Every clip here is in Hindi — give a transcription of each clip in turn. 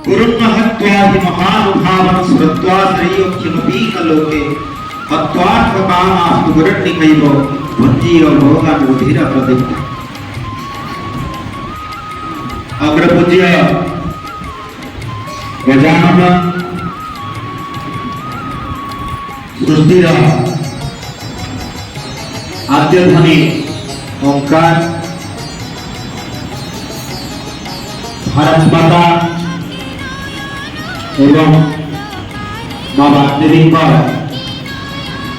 गुरुन्नहत्यादि महानुभावं श्रुत्वा श्रेयोख्यमपि कलोके हत्वार्थकामास्तु गुरुन्निकैव भुञ्जीय भोगान् उधिर प्रतिज्ञा। अग्रपूज्य गजानन सृष्टिर आद्य ध्वनि ओंकार भारत माता एवं माँ वाग्देवी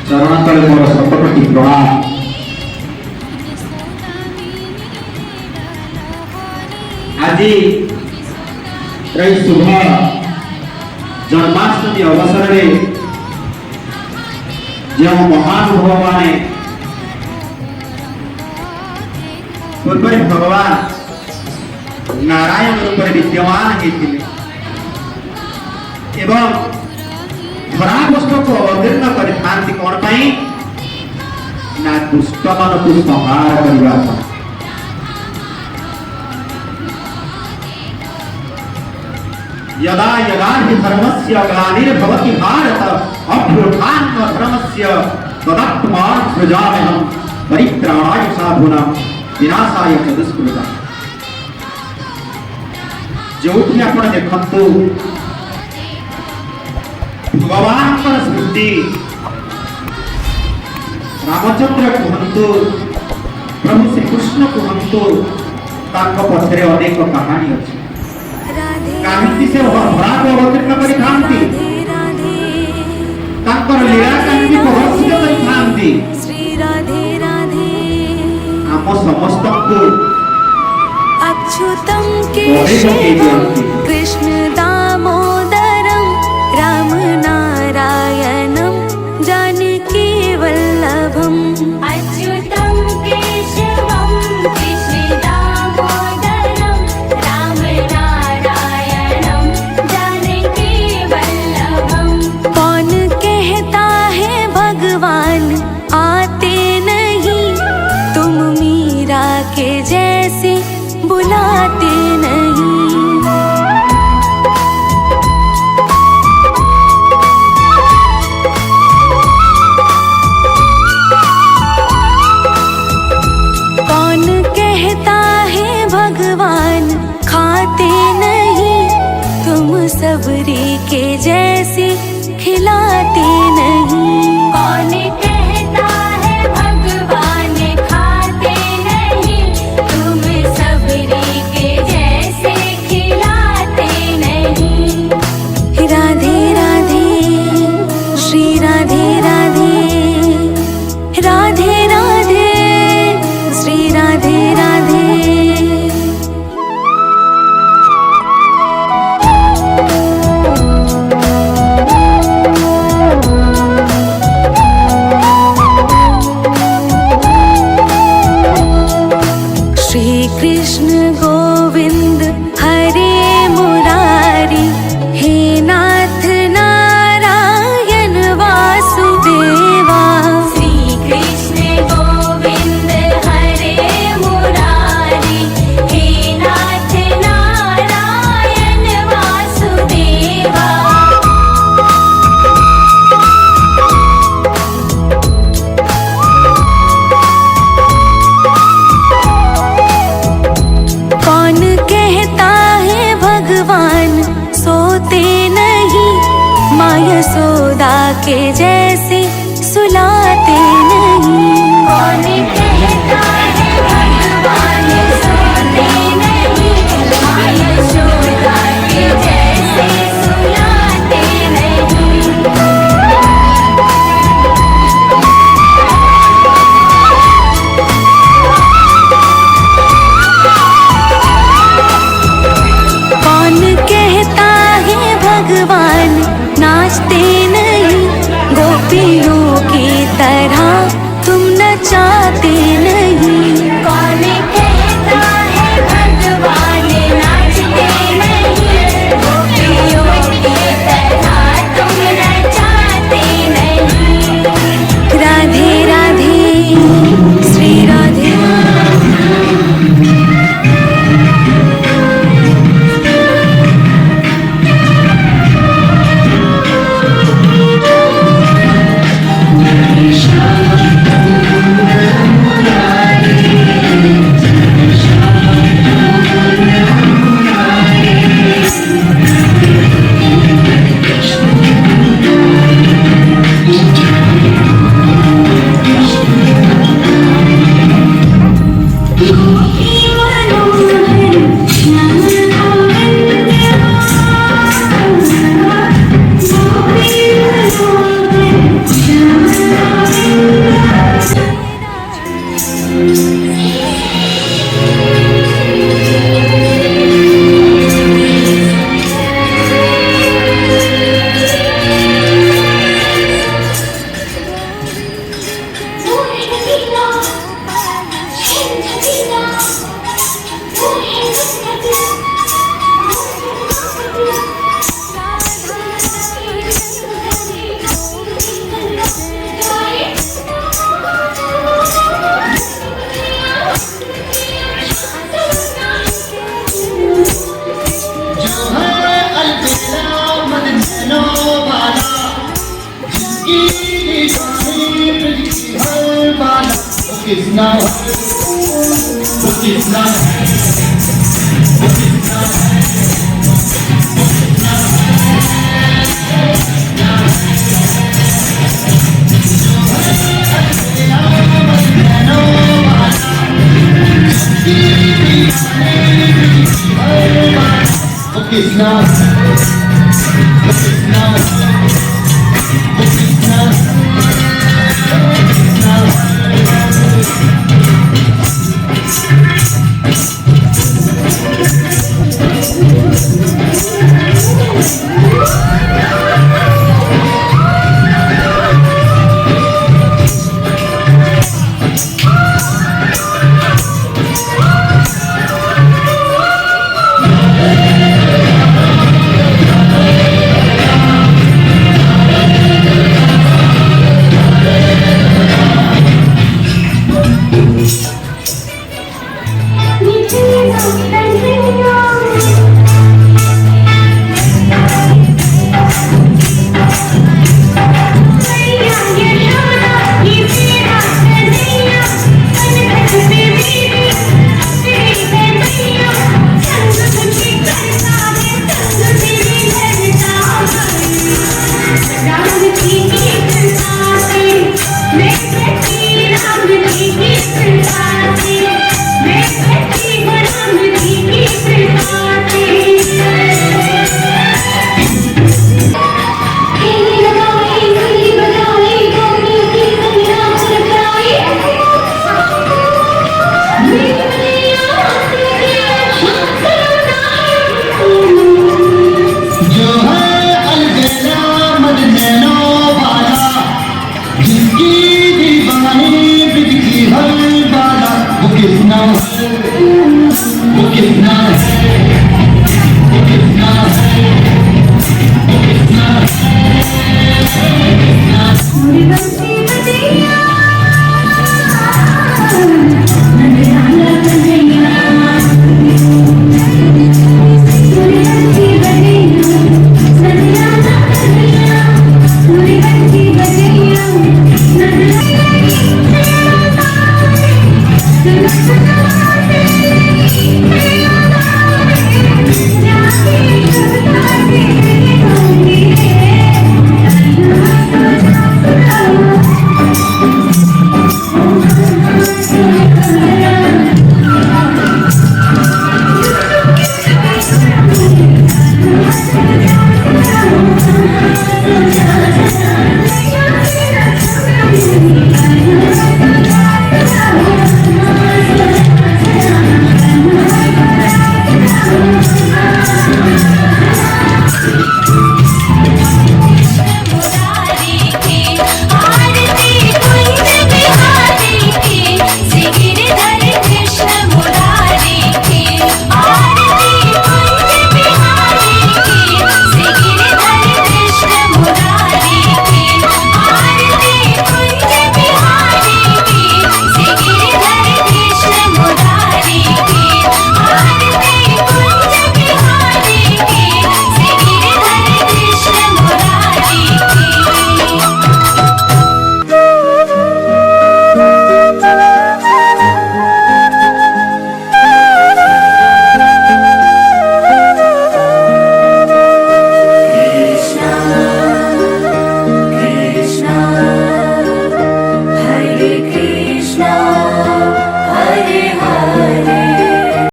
चरण तले मोर शतकोटि प्रणाम। आज शुभ जन्माष्टमी अवसर में जो महानुभव माने पूर्व भगवान नारायण रूप विद्यमान होते एवं धरापृष्ठ को अवतीर्ण कर कौन पाई ना दुष्ट मन को संहार करने। यदा यदा हि धर्मस्य ग्लानिर्भवति भारत अभ्युत्थानधर्मस्य तदात्मानं सृजाम्यहं परित्राणाय साधूनां विनाशाय च दुष्कृतां। जोठी आपण देखंतु भगवान सृष्टि रामचंद्र कहतु प्रभु श्री कृष्ण कहतु पछरे अनेक कहानी अच्छी कहीं से धरा को अवतीर्ण करी लीला कहीं प्रदर्शित करी आम समस्त को अच्युतम कृष्ण दामोदरम राम नारायणम जानकी वल्लभम। अच्युतम केशवम कृष्ण दामोदरम राम नारायणम जानकी वल्लभम। कौन कहता है भगवान आते नहीं, तुम मीरा के जैसे बुलाते नहीं। कौन कहता है भगवान खाते नहीं, तुम सबरी के जैसे खिलाते नहीं। कौन कहता है भगवान खाते नहीं, तुम सबरी के जैसे खिलाते नहीं। राधे राधे श्री राधे राधे, राधे राधे श्री राधे राधे। श्री कृष्ण गोविंद हरे मुरारी, हे नाथ नारायण वासुदेवा। श्री कृष्ण गोविंद हरे मुरारी, हे नाथ नारायण वासुदेवा। कौन कहता है भगवान सोते नहीं, माँ यशोदा के जैसे सुलाते नहीं। कौन कहता है भगवान सोते नहीं, माँ यशोदा के जैसे सुलाते नहीं। कौन कहता है भगवान नाचते नहीं, गोपियों की तरह तुम नचाते नहीं। कौन कहता है भगवान नाचते नहीं, गोपियों की तरह तुम नचाते नहीं। राधे राधे श्री राधे। किसना वो किसना किसना Thank you.